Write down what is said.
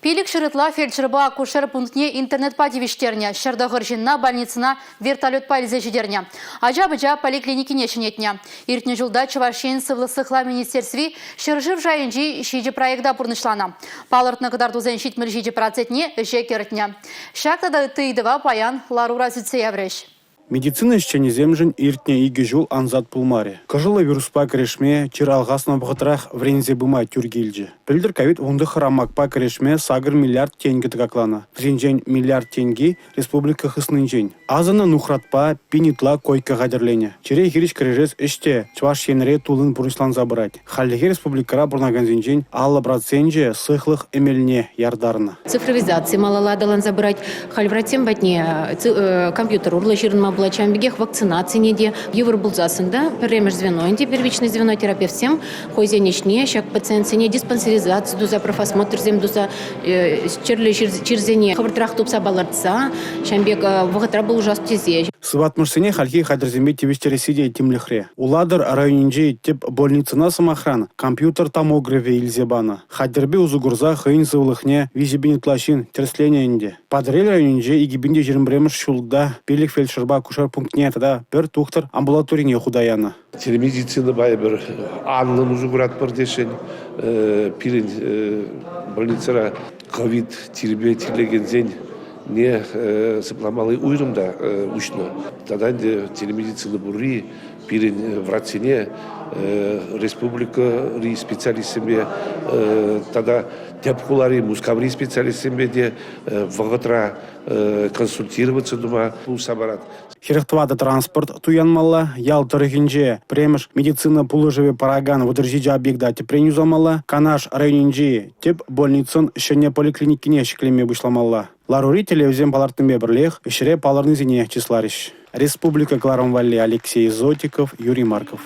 Пилик шырытла фельдшерба акушер пунктне интернет-падивиштерне, шардағыржинна больницына вертолет пайлзе жидерне. Ажа-быжа поликлиникине шынетне. Иртне жылда Чувашин сывлысықла министерстви шыржыв жайынжи шиджи проекта пурнышлана. Палыртны кыдартузен шитмір жиджи процентне жекертне. Шактада тыйдыва паян ларура зіцеявреш. Медицина ищени земжин иртне иги жул анзат пулмаре. Кажыла вируспа крешме, чир алгасна бғытрах врензе быма тюргилджи. Пілдір ковид онды храмакпа крешме сагыр миллиард тенге тгаклана. Вренжен миллиард тенге республика хыснынжен. Азына нухратпа пинитла койка гадерлене. Чире хирич крежес іште чваш енре тулын пурыслан забырать. Халлиге республикара бурнаганзинжен алла проценже сыхлых эмельне ярдарна. Цифровизация малаладалан забрать. Хальвратем батне компьютер урла жирнма облачаем бегех вакцинации неде евр булзасында премеш звено инде первичное звено терапевтсем хойзенечне шак пациентсене диспансеризацию дуза профосмотр зем дуза черле чирзене хавртрах тупса баларца шамбек вагатра был ужасно тезе. Сыватмышсене хальки хадерземе тивиштересиде тимлихре. Уладыр районинже тип больницына самохран компьютер томография илзебана. Хадербе узугурза хыйн сывлыхне визибинитлашин терсление инде. Падрель районинже игибинде жирмбремеш шулда пелик фельдшерба акушер пунктне тада бір тухтар амбулаторине худаяна. Телемедицина бай бір аннын узугурат бір дешен пирин больницара ковид тирбе тирлеген зен не сыпламалы уйрымда учно. Тада телемедицина бурри пирин врачине республика ри специалистсембе тада тепхулари мускаври специалистсембе де вагатра консультироваться дума усабарат. Хирықтвада транспорт туянмалла, ял тарихинже премеш медицина пулыжеве параган выдержиджа объекта тепренюзамалла, канаш районинже теп больницын шене поликлиникине шеклеме бышламалла. Ларури телевизион палартынбе бірлех, ішіре паларнызине числариш. Республика Кларом-Валли, Алексей Зотиков, Юрий Марков.